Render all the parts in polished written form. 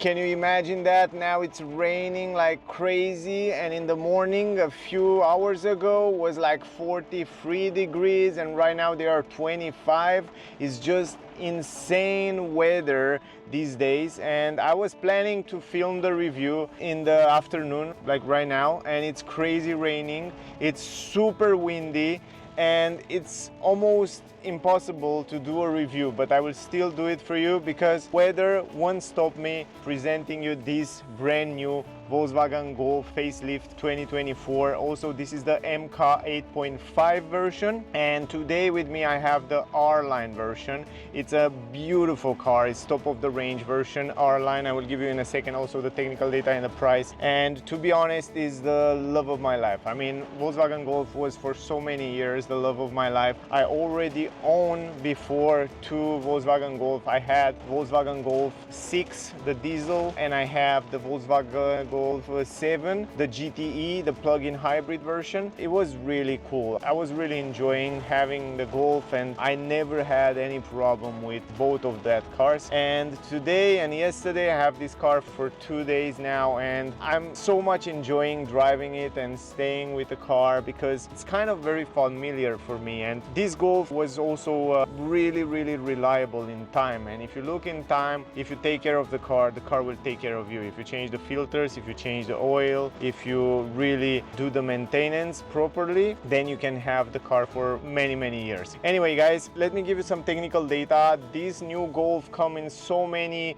Can you imagine that? Now it's raining like crazy, and in the morning a few hours ago was like 43 degrees, and right now they are 25. It's just insane weather these days, and I was planning to film the review in the afternoon like right now, and it's crazy raining, it's super windy, and it's almost impossible to do a review, but I will still do it for you because weather won't stop me presenting you this brand new Volkswagen Golf Facelift 2024. Also, this is the MK 8.5 version, and today with me I have the RLine version. It's a beautiful car. It's top of the range version RLine. I will give you in a second also the technical data and the price, and to be honest is the love of my life. I mean, Volkswagen Golf was for so many years the love of my life. I already owned before two Volkswagen Golf. I had Volkswagen Golf 6, the diesel, and I have the Volkswagen Golf 7, the GTE, the plug-in hybrid version. It was really cool. I was really enjoying having the Golf, and I never had any problem with both of that cars. And today and yesterday I have this car for 2 days now, and I'm so much enjoying driving it and staying with the car because it's kind of very familiar for me. And this Golf was also really reliable in time, and if you look in time, if you take care of the car will take care of you. If you change the filters, if you change the oil, if you really do the maintenance properly, then you can have the car for many years. Anyway guys, let me give you some technical data. This new Golf come in so many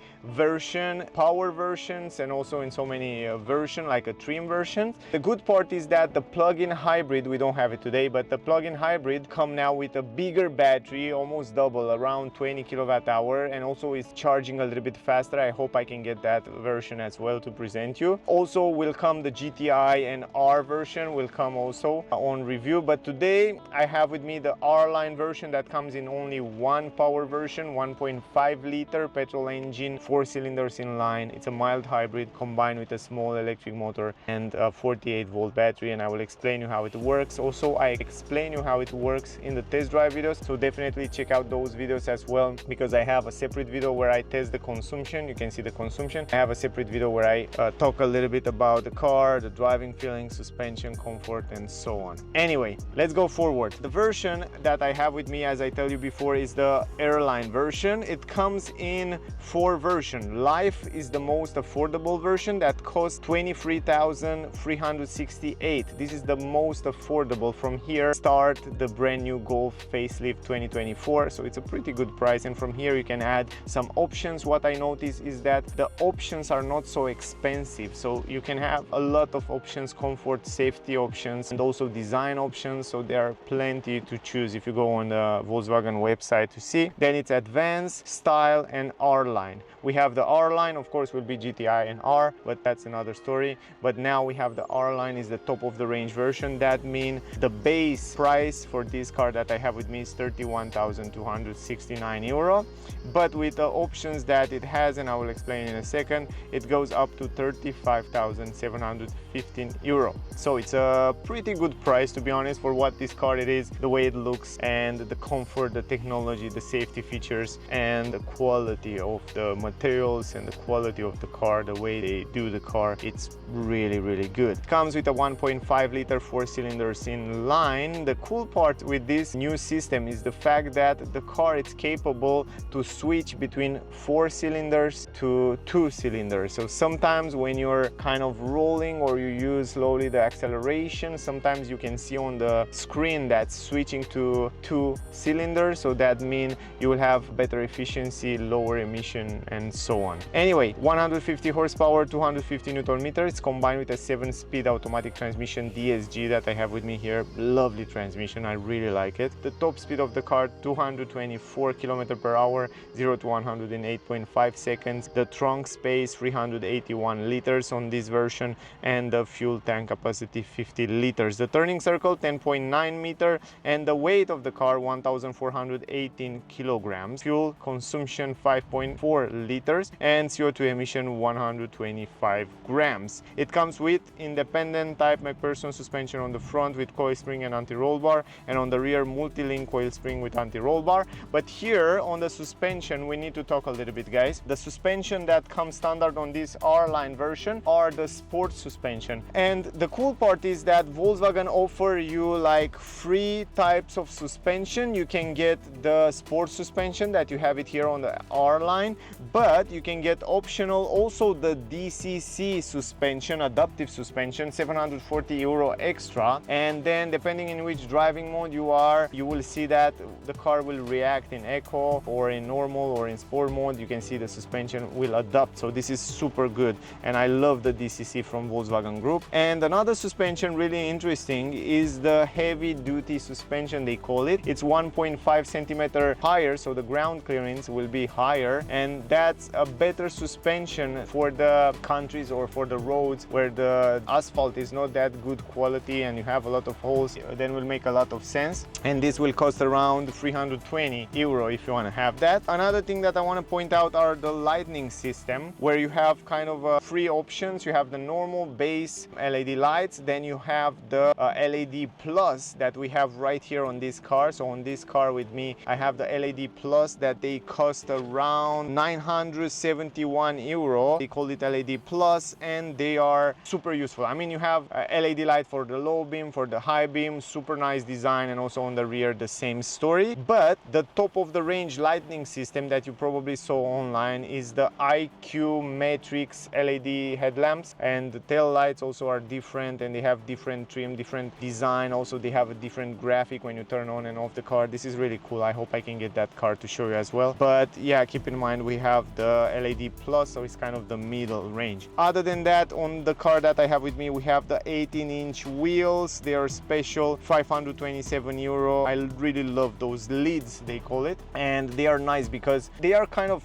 power versions, and also in so many version like a trim version. The good part is that the plug-in hybrid, we don't have it today, but the plug-in hybrid come now with a bigger battery, almost double, around 20 kilowatt hour, and also is charging a little bit faster. I hope I can get that version as well to present you. Also will come the GTI and R version will come also on review, but today I have with me the RLine version that comes in only one power version, 1.5 liter petrol engine, 4 cylinders in line. It's a mild hybrid combined with a small electric motor and a 48 volt battery, and I will explain you how it works. Also, I explain you how it works in the test drive videos, so definitely check out those videos as well, because I have a separate video where I test the consumption. You can see the consumption. I have a separate video where I talk a little bit about the car, the driving feeling, suspension, comfort, and so on. Anyway, let's go forward. The version that I have with me, as I tell you before, is the RLine version. It comes in 4 versions. Life is the most affordable version that costs 23,368. This is the most affordable. From here start the brand new Golf Facelift 2024, so it's a pretty good price, and from here you can add some options. What I notice is that the options are not so expensive, so you can have a lot of options, comfort, safety options, and also design options, so there are plenty to choose if you go on the Volkswagen website to see. Then it's advanced, style, and R-Line. We have the R-Line, of course will be GTI and R, but that's another story. But now we have the R-Line is the top of the range version. That means the base price for this car that I have with me is 31,269 euro, but with the options that it has, and I will explain in a second, it goes up to 35,715 euro. So it's a pretty good price, to be honest, for what this car it is, the way it looks, and the comfort, the technology, the safety features, and the quality of the materials and the quality of the car, the way they do the car. It's really good. It comes with a 1.5 liter 4 cylinders in line. The cool part with this new system is the fact that the car is capable to switch between 4 cylinders to 2 cylinders. So sometimes when you're kind of rolling or you use slowly the acceleration, sometimes you can see on the screen that's switching to 2 cylinders, so that means you will have better efficiency, lower emission, and so on. Anyway, 150 horsepower, 250 Newton meters, combined with a 7-speed automatic transmission DSG that I have with me here. Lovely transmission, I really like it. The top speed of the car, 224 km per hour, 0 to 100 in 8.5 seconds. The trunk space, 381 liters on this version, and the fuel tank capacity, 50 liters. The turning circle, 10.9 meter, and the weight of the car, 1,418 kilograms. Fuel consumption, 5.4 liters, and CO2 emission 125 grams. It comes with independent type McPherson suspension on the front with coil spring and anti-roll bar, and on the rear Multilink coil spring with anti-roll bar. But here on the suspension we need to talk a little bit, guys. The suspension that comes standard on this RLine version are the sport suspension, and the cool part is that Volkswagen offer you like 3 types of suspension. You can get the sport suspension that you have it here on the RLine, but you can get optional also the DCC suspension, adaptive suspension, 740 euro extra. And then depending in which driving mode you are, you will see that the car will react in eco or in normal or in sport mode. You can see the suspension will adapt, so this is super good, and I love the DCC from Volkswagen Group. And another suspension really interesting is the heavy duty suspension, they call it. It's 1.5 centimeter higher, so the ground clearance will be higher, and that's a better suspension for the countries or for the roads where the asphalt is not that good quality and you have a lot of holes. Then will make a lot of sense, and this will cost around 320 euro if you want to have that. Another thing that I want to point out are the lighting system, where you have kind of 3 options. You have the normal base LED lights, then you have the LED plus that we have right here on this car. So on this car with me I have the LED plus that they cost around 971 euro. They call it LED plus, and they are super useful. I mean, you have a LED light for the low beam, for the high beam, super nice design, and also on the rear the same story. But the top of the range lighting system that you probably saw online is the IQ Matrix LED headlamps, and the tail lights also are different, and they have different trim, different design. Also they have a different graphic when you turn on and off the car. This is really cool. I hope I can get that car to show you as well. But yeah, keep in mind we have the LED plus, so it's kind of the middle range. Other than that, on the car that I have with me we have the 18-inch wheels. They are special, 527 euro. I really love those lids, they call it, and they are nice because they are kind of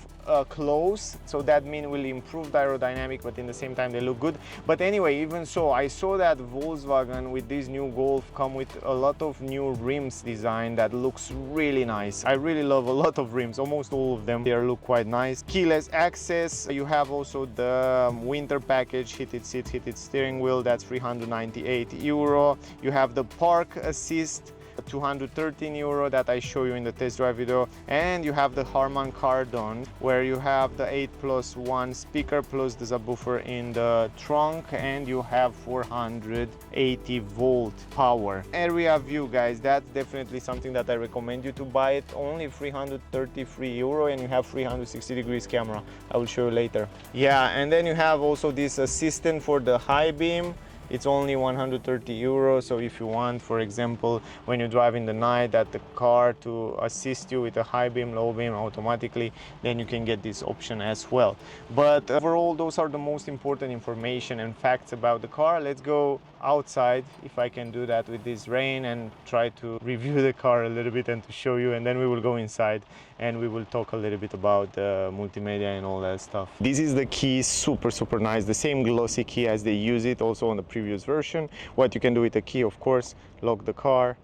close, so that means will improve the aerodynamic, but in the same time they look good. But anyway, even so, I saw that Volkswagen with this new Golf come with a lot of new rims design that looks really nice. I really love a lot of rims, almost all of them. They look quite nice. Keyless access. You have also the winter package, heated seat, heated steering wheel. That's 398 euro. You have the park assist, 213 euro that I show you in the test drive video, and you have the Harman Kardon where you have the 8+1 speaker plus the subwoofer in the trunk, and you have 480 volt power. Area view, guys, that's definitely something that I recommend you to buy it. Only 333 euro, and you have 360 degrees camera. I will show you later. Yeah, and then you have also this assistant for the high beam. It's only 130 euros. So if you want, for example, when you drive in the night, that the car to assist you with a high beam, low beam automatically, then you can get this option as well. But overall, those are the most important information and facts about the car. Let's go outside, if I can do that with this rain, and try to review the car a little bit and to show you, and then we will go inside and we will talk a little bit about the multimedia and all that stuff. This is the key, super nice, the same glossy key as they use it also on the previous version. What you can do with the key, of course, lock the car,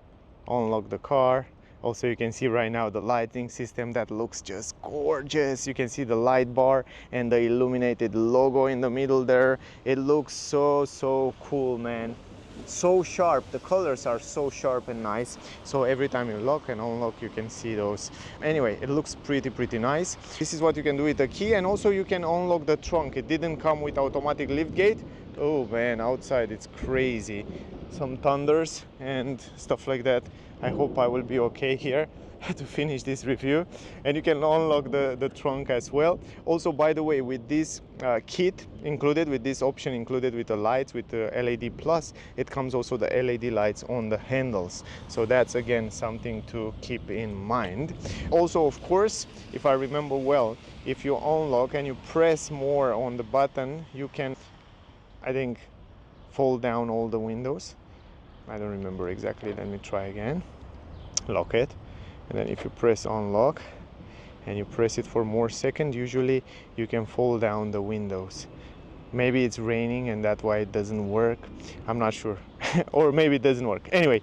unlock the car. Also, you can see right now the lighting system that looks just gorgeous. You can see the light bar and the illuminated logo in the middle there. It looks so cool, man. So sharp, the colors are so sharp and nice. So every time you lock and unlock, you can see those. Anyway, it looks pretty nice. This is what you can do with the key, and also you can unlock the trunk. It didn't come with automatic lift gate. Oh man, outside it's crazy. Some thunders and stuff like that. I hope I will be okay here to finish this review. And you can unlock the trunk as well. Also, by the way, with this kit included, with this option included with the lights, with the LED plus, it comes also the LED lights on the handles. So that's again something to keep in mind. Also, of course, if I remember well, if you unlock and you press more on the button, you can, I think, fold down all the windows. I don't remember exactly. Let me try again. Lock it, and then if you press unlock and you press it for more seconds, usually you can fold down the windows. Maybe it's raining and that's why it doesn't work. I'm not sure. Or maybe it doesn't work. Anyway,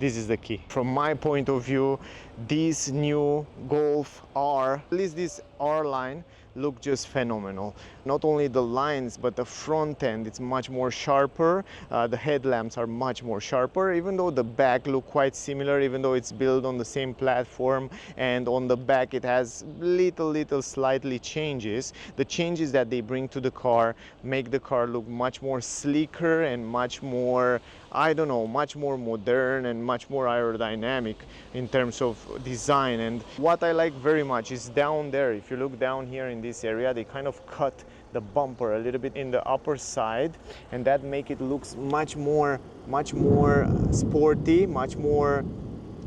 this is the key. From my point of view, this new Golf R, at least this R line, look just phenomenal. Not only the lines, but the front end, it's much more sharper. The headlamps are much more sharper, even though the back look quite similar, even though it's built on the same platform, and on the back it has little slightly changes. The changes that they bring to the car make the car look much more sleeker and much more, I don't know, much more modern and much more aerodynamic in terms of design. And what I like very much is down there, if you look down here in this area, they kind of cut the bumper a little bit in the upper side, and that make it looks much more sporty, much more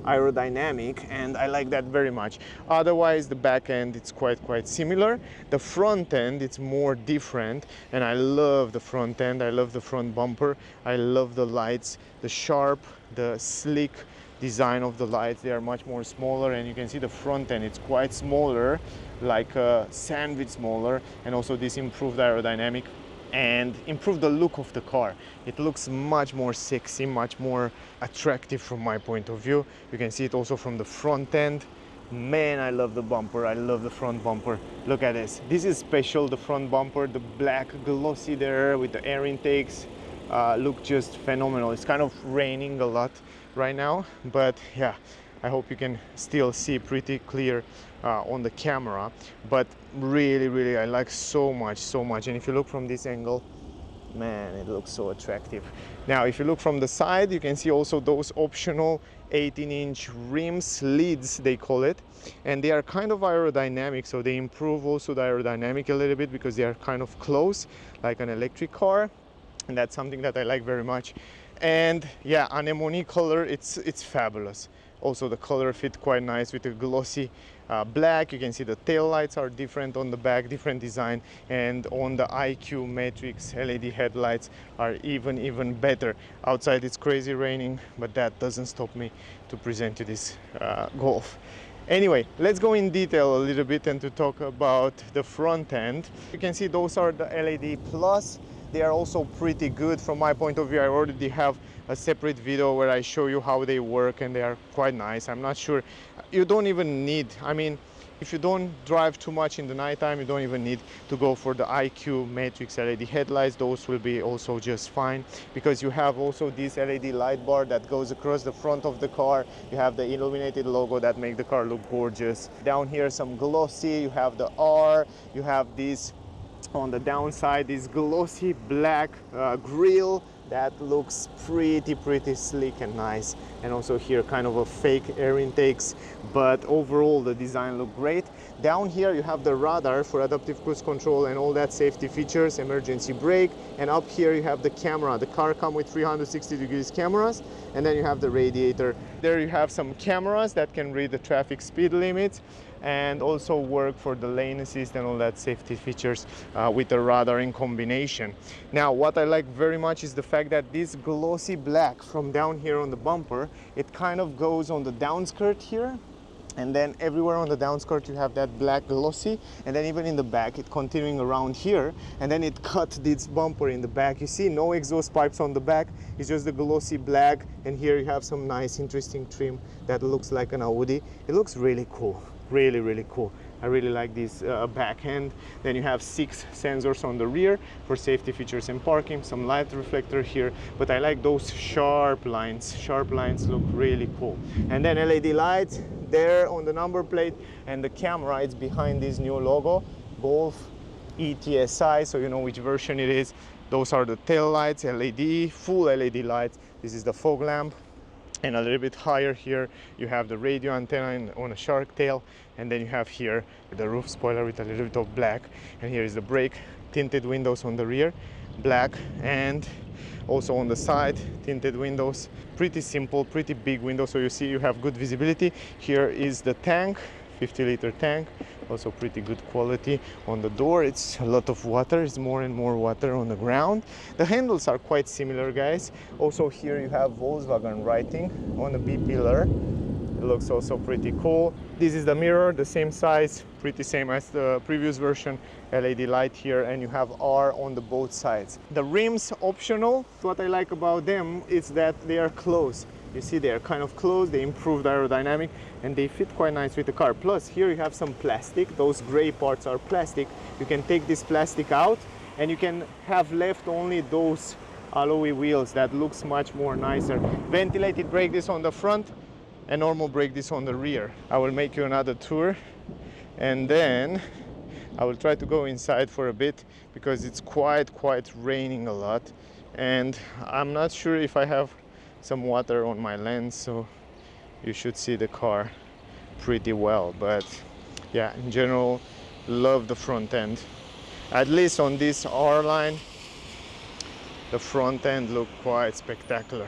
aerodynamic, and I like that very much. Otherwise the back end, it's quite similar. The front end, it's more different, and I love the front end. I love the front bumper. I love the lights, the sharp, the sleek design of the lights. They are much more smaller, and you can see the front end, it's quite smaller, like a sandwich smaller, and also this improved aerodynamic and improve the look of the car. It looks much more sexy, much more attractive from my point of view. You can see it also from the front end. Man, I love the bumper. I love the front bumper. Look at this. This is special, the front bumper, the black glossy there with the air intakes. Look just phenomenal. It's kind of raining a lot right now, but yeah, I hope you can still see pretty clear on the camera. But really I like so much. And if you look from this angle, man, it looks so attractive. Now if you look from the side, you can see also those optional 18-inch rims, lids they call it, and they are kind of aerodynamic, so they improve also the aerodynamic a little bit because they are kind of close like an electric car, and that's something that I like very much. And yeah, anemone color, it's fabulous. Also the color fit quite nice with the glossy black. You can see the tail lights are different on the back, different design, and on the IQ Matrix LED headlights are even better. Outside it's crazy raining, but that doesn't stop me to present you this Golf. Anyway, let's go in detail a little bit and to talk about the front end. You can see those are the LED Plus. They are also pretty good from my point of view. I already have a separate video where I show you how they work, and they are quite nice. I'm not sure, you don't even need, I mean, if you don't drive too much in the nighttime, you don't even need to go for the IQ Matrix LED headlights. Those will be also just fine, because you have also this LED light bar that goes across the front of the car. You have the illuminated logo that make the car look gorgeous. Down here some glossy, you have the R, you have this on the downside, this glossy black grille that looks pretty sleek and nice, and also here kind of a fake air intakes, but overall the design look great. Down here you have the radar for adaptive cruise control and all that safety features, emergency brake, and up here you have the camera. The car comes with 360 degrees cameras, and then you have the radiator. There you have some cameras that can read the traffic speed limits and also work for the lane assist and all that safety features with the radar in combination. Now what I like very much is the fact that this glossy black from down here on the bumper, it kind of goes on the downskirt here, and then everywhere on the downskirt you have that black glossy, and then even in the back it continuing around here, and then it cut this bumper in the back. You see no exhaust pipes on the back, it's just the glossy black, and here you have some nice interesting trim that looks like an Audi. It looks really cool, really cool. I really like this back end. Then you have 6 sensors on the rear for safety features and parking, some light reflector here, but I like those sharp lines. Sharp lines look really cool. And then LED lights there on the number plate, and the camera, it's behind this new logo, Golf eTSI, so you know which version it is. Those are the tail lights, LED, full LED lights. This is the fog lamp. And a little bit higher here you have the radio antenna on a shark tail, and then you have here the roof spoiler with a little bit of black, and here is the brake, tinted windows on the rear, black, and also on the side tinted windows. Pretty simple, pretty big window, so you see you have good visibility. Here is the tank, 50-liter tank, also pretty good quality. On the door it's a lot of water, it's more and more water on the ground. The handles are quite similar, guys. Also here you have Volkswagen writing on the B pillar. It looks also pretty cool. This is the mirror, the same size, pretty same as the previous version. LED light here, and you have R on the both sides. The rims optional. What I like about them is that they are closed. You see they are kind of closed, they improved aerodynamic, and they fit quite nice with the car. Plus here you have some plastic, those gray parts are plastic. You can take this plastic out and you can have left only those alloy wheels. That looks much more nicer. Ventilated brake disc on the front and normal brake disc on the rear. I will make you another tour and then I will try to go inside for a bit because it's quite raining a lot, and I'm not sure if I have some water on my lens, so you should see the car pretty well. But yeah, in general, love the front end. At least on this RLine, the front end looked quite spectacular.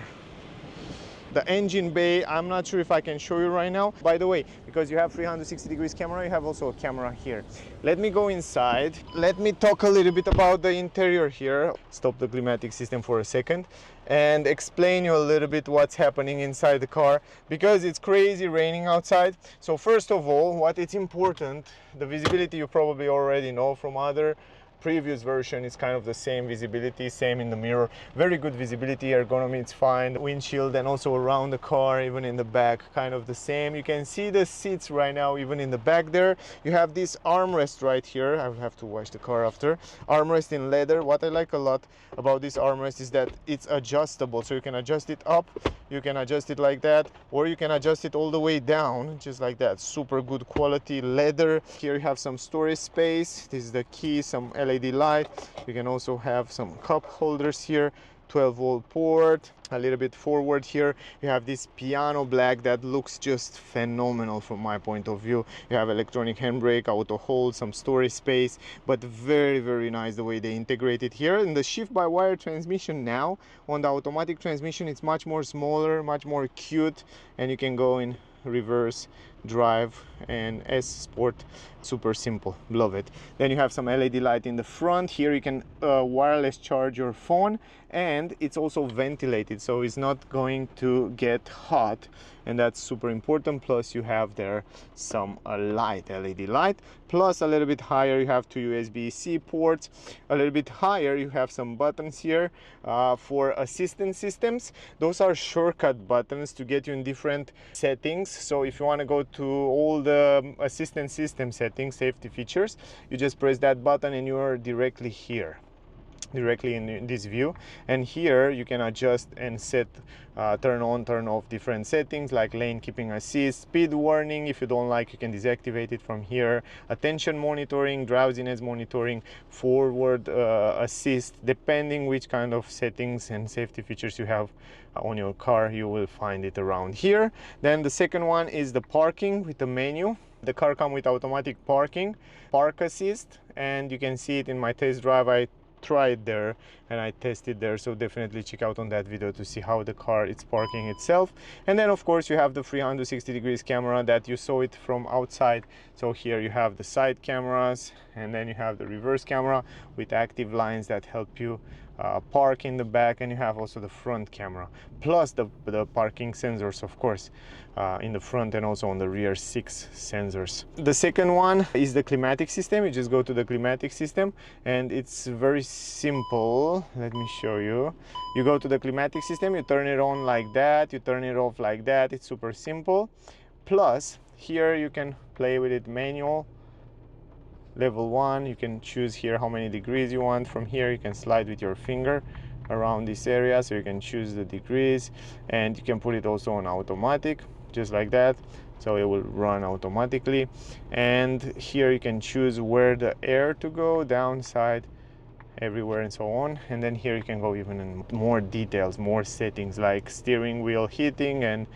The engine bay, I'm not sure if I can show you right now. By the way, because you have 360 degrees camera, you have also a camera here. Let me go inside. Let me talk a little bit about the interior here. Stop the climatic system for a second and explain you a little bit what's happening inside the car, because it's crazy raining outside. So first of all, what is important, the visibility you probably already know from other previous version. Is kind of the same visibility, same in the mirror, very good visibility, ergonomy it's fine, the windshield and also around the car, even in the back, kind of the same. You can see the seats right now, even in the back there. You have this armrest right here. I will have to wash the car after. Armrest in leather. What I like a lot about this armrest is that it's adjustable, so you can adjust it up, you can adjust it like that, or you can adjust it all the way down, just like that. Super good quality leather. Here you have some storage space. This is the key, some LED light. You can also have some cup holders here, 12-volt port. A little bit forward here you have this piano black that looks just phenomenal from my point of view. You have electronic handbrake, auto hold, some storage space, but very nice the way they integrate it here. In the shift-by-wire transmission now, on the automatic transmission, it's much more smaller, much more cute, and you can go in reverse, drive, and S Sport. Super simple, love it. Then you have some LED light in the front. Here you can wireless charge your phone, and it's also ventilated, so it's not going to get hot, and that's super important. Plus you have there some light, LED light. Plus a little bit higher you have two USB-C ports. A little bit higher you have some buttons here for assistant systems. Those are shortcut buttons to get you in different settings. So if you want to go to all the assistant system settings, safety features, you just press that button and you are directly here, directly in this view. And here you can adjust and set turn on, turn off different settings like lane keeping assist, speed warning. If you don't like, you can deactivate it from here. Attention monitoring, drowsiness monitoring, forward assist. Depending which kind of settings and safety features you have on your car, you will find it around here. Then the second one is the parking with the menu. The car comes with automatic parking, park assist, and you can see it in my test drive. I tried there and I tested there, so definitely check out on that video to see how the car is parking itself. And then of course you have the 360 degrees camera that you saw it from outside. So here you have the side cameras, and then you have the reverse camera with active lines that help you park in the back, and you have also the front camera, plus the parking sensors, of course, in the front and also on the rear, 6 sensors. The second one is the climatic system. You just go to the climatic system and it's very simple. Let me show you. You go to the climatic system, you turn it on like that, you turn it off like that. It's super simple. Plus here you can play with it manual. Level 1, you can choose here how many degrees you want. From here you can slide with your finger around this area, so you can choose the degrees, and you can put it also on automatic, just like that, so it will run automatically. And here you can choose where the air to go, downside, everywhere, and so on. And then here you can go even in more details, more settings like steering wheel heating and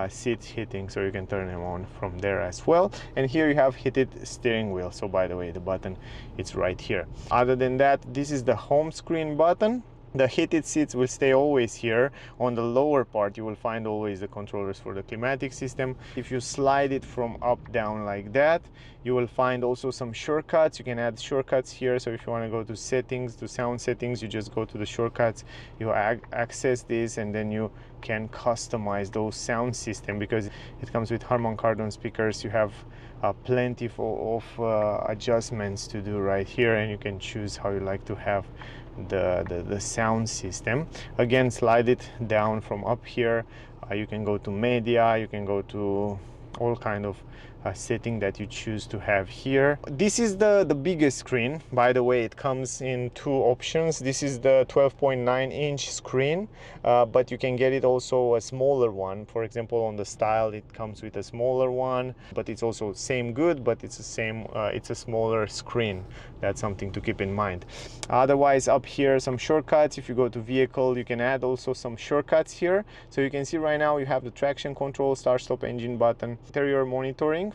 seat heating, so you can turn them on from there as well. And here you have heated steering wheel. So by the way, the button, it's right here. Other than that, this is the home screen button. The heated seats will stay always here. On the lower part you will find always the controllers for the climatic system. If you slide it from up down like that, You will find also some shortcuts. You can add shortcuts here. So if you want to go to settings, to sound settings, you just go to the shortcuts, you access this, and then you can customize those sound system, because it comes with Harman Kardon speakers. You have plenty of adjustments to do right here, and you can choose how you like to have the sound system. Again, slide it down from up here. You can go to media, you can go to all kind of setting that you choose to have here. This is the biggest screen. By the way, it comes in two options. This is the 12.9-inch screen, but you can get it also a smaller one. For example, on the Style, it comes with a smaller one, but it's also same good, but it's the same, it's a smaller screen. That's something to keep in mind. Otherwise, up here, some shortcuts. If you go to vehicle, you can add also some shortcuts here. So you can see right now you have the traction control, start stop engine button, interior monitoring,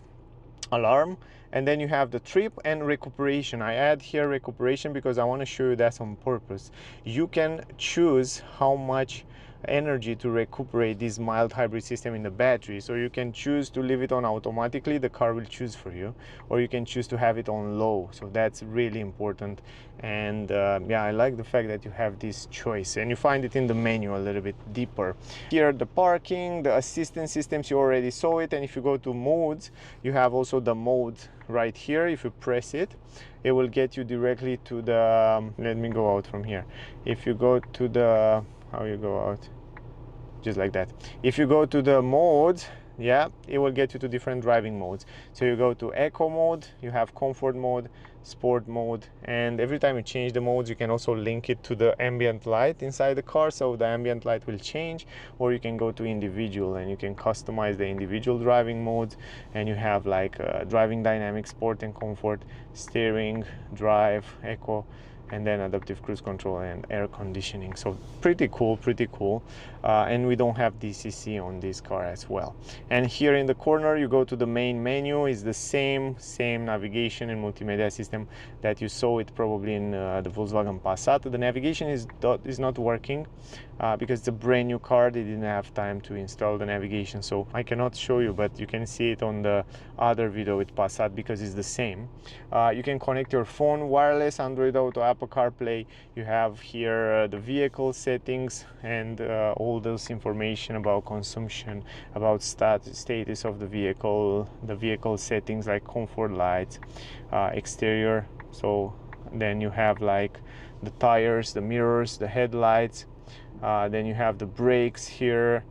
alarm, and then you have the trip and recuperation. I add here recuperation because I want to show you that's on purpose. You can choose how much energy to recuperate this mild hybrid system in the battery. So you can choose to leave it on automatically, the car will choose for you, or you can choose to have it on low. So that's really important. And yeah, I like the fact that you have this choice, and you find it in the menu a little bit deeper. Here, the parking, the assistance systems, you already saw it. And if you go to modes, you have also the mode right here. If you press it, it will get you directly to the let me go out from here. If you go to the, how you go out, just like that. If you go to the modes, yeah, it will get you to different driving modes. So you go to eco mode, you have comfort mode, sport mode, and every time you change the modes, you can also link it to the ambient light inside the car, so the ambient light will change. Or you can go to individual and you can customize the individual driving modes, and you have like driving dynamic, sport and comfort, steering, drive, eco, and then adaptive cruise control and air conditioning. So pretty cool, pretty cool. And we don't have DCC on this car as well. And here in the corner, you go to the main menu. Is the same navigation and multimedia system that you saw it probably in the Volkswagen Passat. The navigation is not working because it's a brand new car. They didn't have time to install the navigation, so I cannot show you, but you can see it on the other video with Passat because it's the same. You can connect your phone wireless, Android Auto, Apple CarPlay. You have here the vehicle settings and all those information about consumption, about status of the vehicle settings like comfort lights, exterior. So then you have like the tires, the mirrors, the headlights, then you have the brakes here,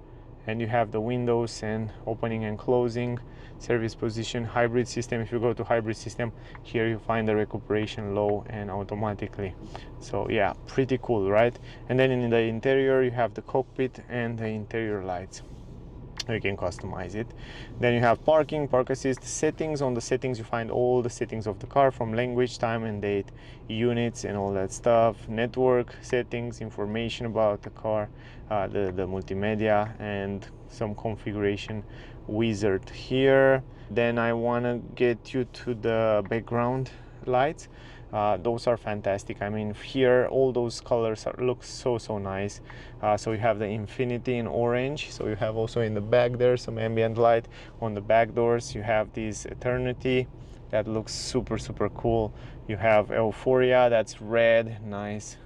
and you have the windows and opening and closing, service position, hybrid system. If you go to hybrid system, here you find the recuperation low and automatically. So yeah, pretty cool, right? And then in the interior, you have the cockpit and the interior lights. You can customize it. Then you have parking, park assist, settings. On the settings, you find all the settings of the car, from language, time and date, units and all that stuff, network settings, information about the car, the multimedia, and some configuration wizard here. Then I want to get you to the background lights. Those are fantastic. I mean, here all those colors look so nice. So you have the infinity in orange. So you have also in the back there some ambient light. On the back doors you have this eternity that looks super cool. You have euphoria, that's red, nice.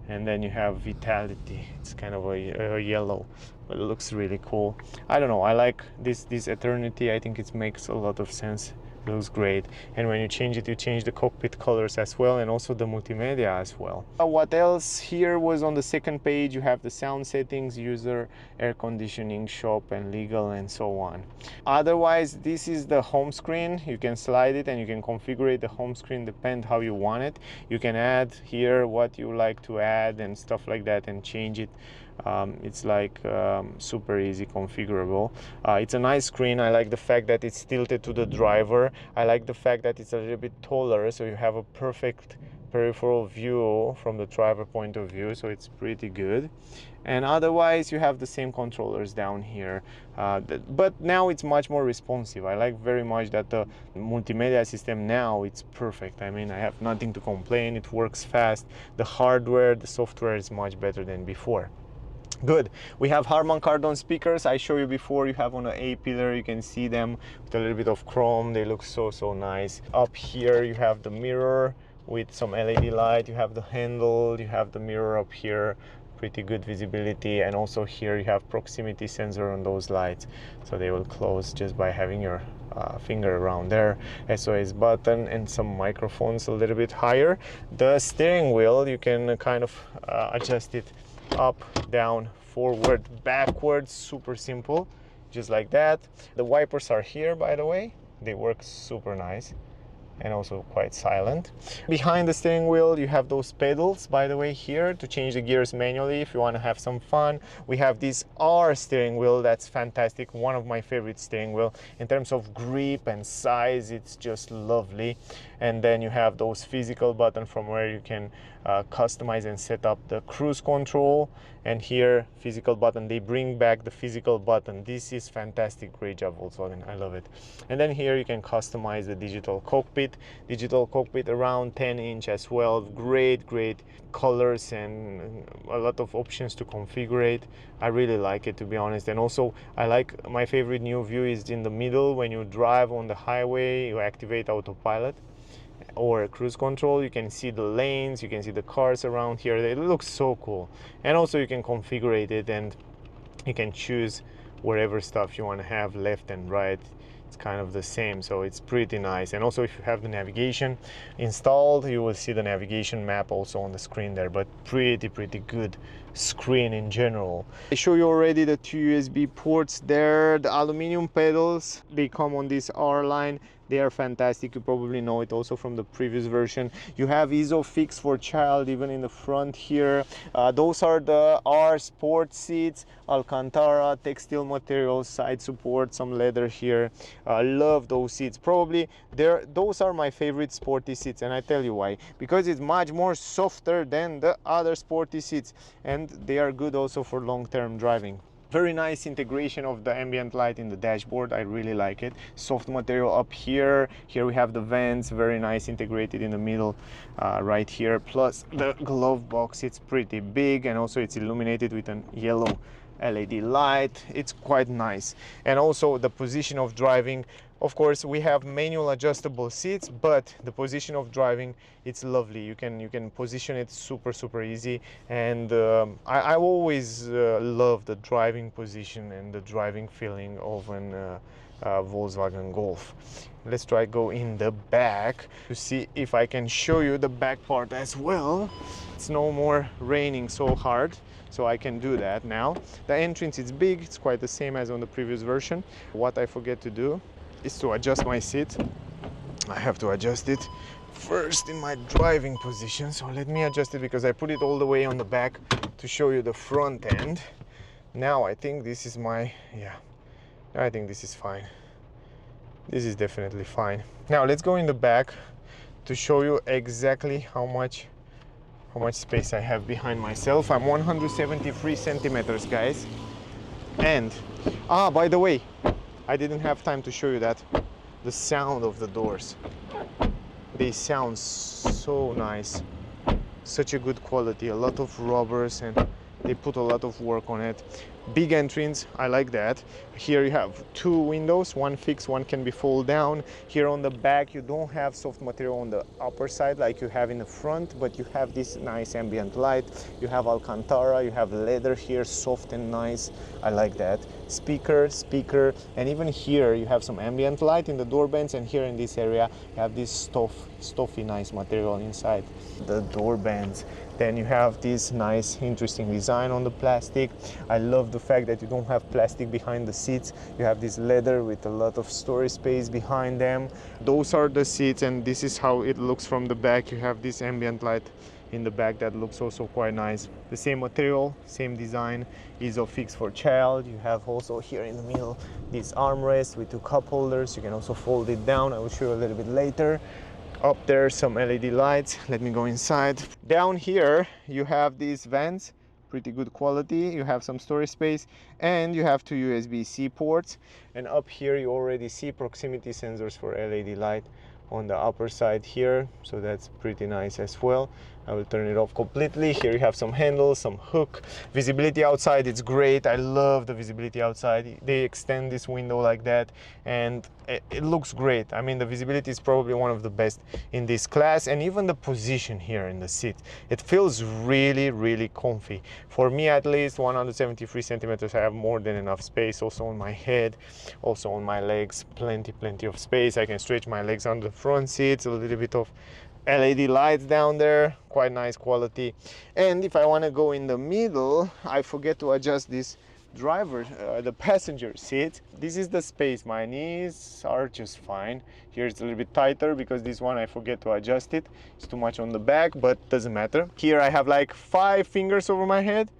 And then you have vitality, it's kind of a yellow, but it looks really cool. I don't know, I like this eternity. I think it makes a lot of sense. It looks great. And when you change it, you change the cockpit colors as well, and also the multimedia as well. What else here was on the second page? You have the sound settings, user, air conditioning, shop and legal, and so on. Otherwise, this is the home screen. You can slide it and you can configure the home screen depend how you want it. You can add here what you like to add and stuff like that, and change it. It's like super easy configurable. It's a nice screen. I like the fact that it's tilted to the driver. I like the fact that it's a little bit taller, so you have a perfect peripheral view from the driver point of view, so it's pretty good. And otherwise you have the same controllers down here, but now it's much more responsive. I like very much that the multimedia system now, it's perfect. I mean, I have nothing to complain. It works fast. The hardware, the software is much better than before. Good. We have Harman Kardon speakers. I showed you before. You have on the A pillar, you can see them with a little bit of chrome. They look so nice. Up here you have the mirror with some LED light. You have the handle, you have the mirror up here, pretty good visibility. And also here you have proximity sensor on those lights, so they will close just by having your finger around there. SOS button and some microphones a little bit higher. The steering wheel, you can kind of adjust it up, down, forward, backwards, super simple, just like that. The wipers are here, by the way. They work super nice and also quite silent. Behind the steering wheel you have those pedals, by the way, here to change the gears manually if you want to have some fun. We have this R steering wheel. That's fantastic, one of my favorite steering wheel. In terms of grip and size, it's just lovely. And then you have those physical buttons from where you can customize and set up the cruise control. And here, physical button, they bring back the physical button. This is fantastic, great job Volkswagen, I love it. And then here you can customize the digital cockpit around 10-inch as well. Great colors and a lot of options to configure it. I really like it, to be honest. And also I like, my favorite new view is in the middle. When you drive on the highway, you activate autopilot or cruise control, you can see the lanes, you can see the cars around here. It looks so cool. And also you can configure it and you can choose wherever stuff you want to have, left and right. It's kind of the same, so it's pretty nice. And also if you have the navigation installed, you will see the navigation map also on the screen there. But pretty good screen in general. I show you already the 2 USB ports there. The aluminum pedals, they come on this RLine. They are fantastic. You probably know it also from the previous version. You have ISOFIX for child even in the front here. Those are the R sport seats, Alcantara, textile materials, side support, some leather here. I love those seats. Probably those are my favorite sporty seats, and I tell you why. Because it's much more softer than the other sporty seats, and they are good also for long-term driving. Very nice integration of the ambient light in the dashboard. I really like it. Soft material up here. Here we have the vents, very nice, integrated in the middle right here. Plus the glove box, it's pretty big, and also it's illuminated with a yellow LED light. It's quite nice. And also the position of driving. Of course, we have manual adjustable seats, but the position of driving, it's lovely. You can position it super easy. And I always love the driving position and the driving feeling of an Volkswagen Golf. Let's try go in the back to see if I can show you the back part as well. It's no more raining so hard, so I can do that now. The entrance is big, it's quite the same as on the previous version. What I forget to do is to adjust my seat. I have to adjust it first in my driving position, so let me adjust it because I put it all the way on the back to show you the front end. Now I think this is my, I think this is fine. This is definitely fine. Now let's go in the back to show you exactly how much space I have behind myself. I'm 173 centimeters, guys. And by the way, I didn't have time to show you that. The sound of the doors. They sound so nice. Such a good quality. A lot of rubbers, and they put a lot of work on it. Big entrance, I like that. Here you have 2 windows, one fixed, one can be fold down. Here on the back you don't have soft material on the upper side like you have in the front, but you have this nice ambient light. You have Alcantara, you have leather here, soft and nice. I like that. Speaker, and even here you have some ambient light in the door bands, and here in this area you have this stuffy nice material inside the door bands. Then you have this nice interesting design on the plastic. I love the fact that you don't have plastic behind the seats. You have this leather with a lot of storage space behind them. Those are the seats, and this is how it looks from the back. You have this ambient light in the back that looks also quite nice. The same material, same design, ISOFIX for child. You have also here in the middle this armrest with 2 cup holders. You can also fold it down. I will show you a little bit later. Up there some LED lights. Let me go inside. Down here you have these vents, pretty good quality. You have some storage space, and you have 2 USB-C ports. And up here you already see proximity sensors for LED light on the upper side here, so that's pretty nice as well. I will turn it off completely. Here you have some handles, some hook. Visibility outside, it's great. I love the visibility outside. They extend this window like that and it looks great. I mean, the visibility is probably one of the best in this class, and even the position here in the seat. It feels really, really comfy. For me at least, 173 centimeters, I have more than enough space. Also on my head, also on my legs, plenty of space. I can stretch my legs on the front seats, a little bit of LED lights down there, quite nice quality. And if I want to go in the middle, I forget to adjust this the passenger seat. This is the space. My knees are just fine. Here it's a little bit tighter because this one I forget to adjust it. It's too much on the back, but doesn't matter. Here I have like 5 fingers over my head.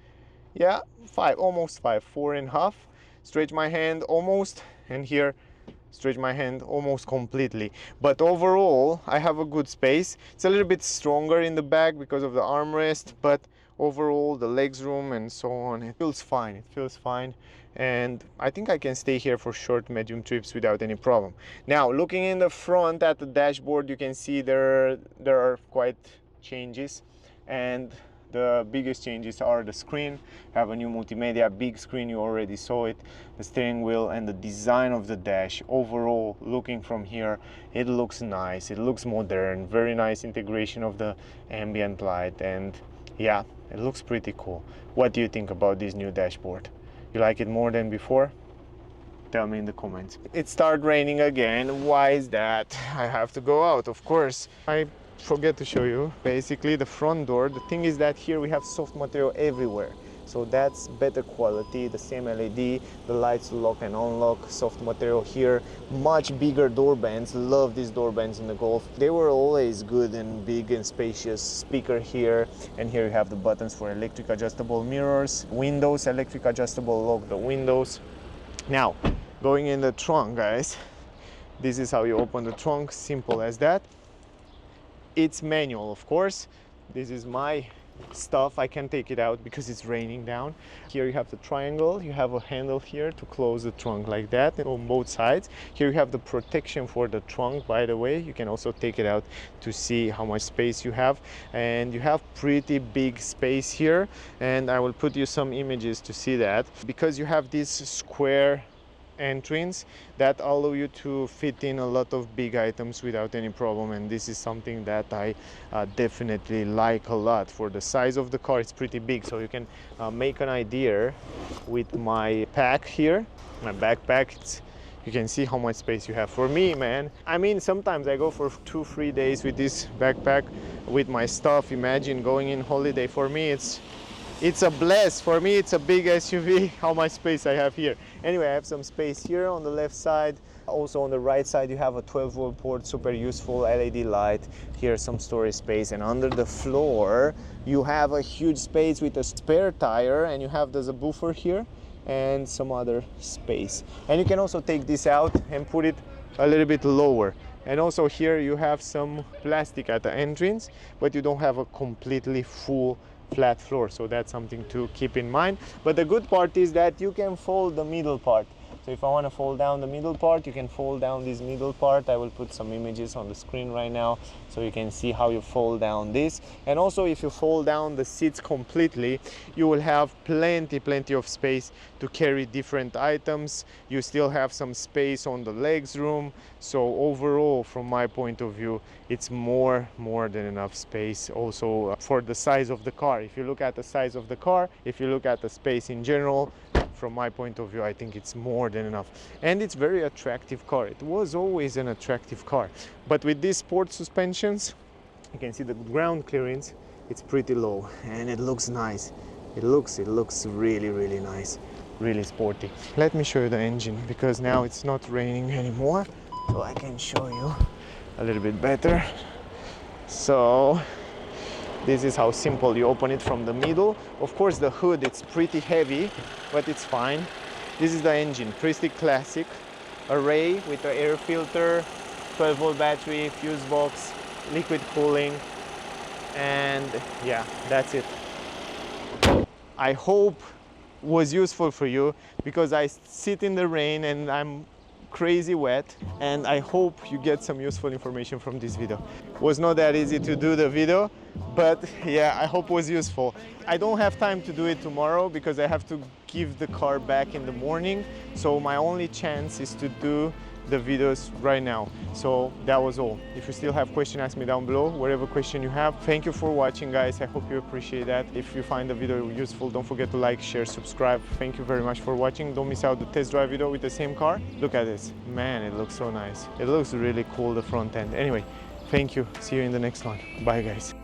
Yeah, 5, almost 5, 4.5. Stretch my hand almost, and here stretch my hand almost completely. But overall, I have a good space. It's a little bit stronger in the back because of the armrest, but overall, the legs room and so on, it feels fine. It feels fine. And I think I can stay here for short, medium trips without any problem. Now, looking in the front at the dashboard, you can see there are quite changes. And the biggest changes are the screen. Have a new multimedia big screen, you already saw it, the steering wheel, and the design of the dash. Overall, looking from here, it looks nice, it looks modern, very nice integration of the ambient light, and yeah, it looks pretty cool. What do you think about this new dashboard? You like it more than before? Tell me in the comments. It started raining again. Why is that? I have to go out, of course. I forget to show you basically the front door. The thing is that here we have soft material everywhere, so that's better quality. The same LED, the lights lock and unlock, soft material here, much bigger door bands. Love these door bands in the Golf. They were always good and big and spacious. Speaker here, and here you have the buttons for electric adjustable mirrors, windows, electric adjustable lock the windows. Now going in the trunk, guys, this is how you open the trunk, simple as that. It's manual, of course. This is my stuff. I can take it out because it's raining down. Here you have the triangle. You have a handle here to close the trunk like that on both sides. Here you have the protection for the trunk, by the way. You can also take it out to see how much space you have. And you have pretty big space here. And I will put you some images to see that. Because you have this square entrance that allow you to fit in a lot of big items without any problem, and this is something that I definitely like a lot. For the size of the car, it's pretty big, so you can make an idea with my pack here, my backpack. You can see how much space you have. For me, man, I mean, sometimes I go for 2-3 days with this backpack with my stuff. Imagine going in holiday. For me, it's a bless. For me, it's a big SUV, how much space I have here. Anyway, I have some space here on the left side. Also on the right side, you have a 12-volt port, super useful LED light. Here, some storage space. And under the floor, you have a huge space with a spare tire, and you have the subwoofer here and some other space. And you can also take this out and put it a little bit lower. And also here you have some plastic at the entrance, but you don't have a completely full flat floor, so that's something to keep in mind. But the good part is that you can fold the middle part. So if I want to fold down the middle part, you can fold down this middle part. I will put some images on the screen right now so you can see how you fold down this. And also, if you fold down the seats completely, you will have plenty of space to carry different items. You still have some space on the legs room. So overall, from my point of view, it's more than enough space. Also for the size of the car. If you look at the size of the car, if you look at the space in general, from my point of view, I think it's more than enough. And it's very attractive car. It was always an attractive car. But with these sport suspensions, you can see the ground clearance, it's pretty low and it looks nice. It looks really nice, really sporty. Let me show you the engine, because now it's not raining anymore, so I can show you a little bit better. So this is how simple you open it from the middle. Of course, the hood, it's pretty heavy, but it's fine. This is the engine, pretty classic. Array with the air filter, 12-volt battery, fuse box, liquid cooling, and yeah, that's it. I hope was useful for you, because I sit in the rain and I'm crazy wet, and I hope you get some useful information from this video. It was not that easy to do the video, but yeah, I hope it was useful. I don't have time to do it tomorrow because I have to give the car back in the morning, so my only chance is to do the videos right now. So that was all. If you still have questions, ask me down below, whatever question you have. Thank you for watching, guys. I hope you appreciate that. If you find the video useful, don't forget to like, share, subscribe. Thank you very much for watching. Don't miss out the test drive video with the same car. Look at this, man, it looks so nice. It looks really cool, the front end. Anyway, thank you. See you in the next one. Bye, guys.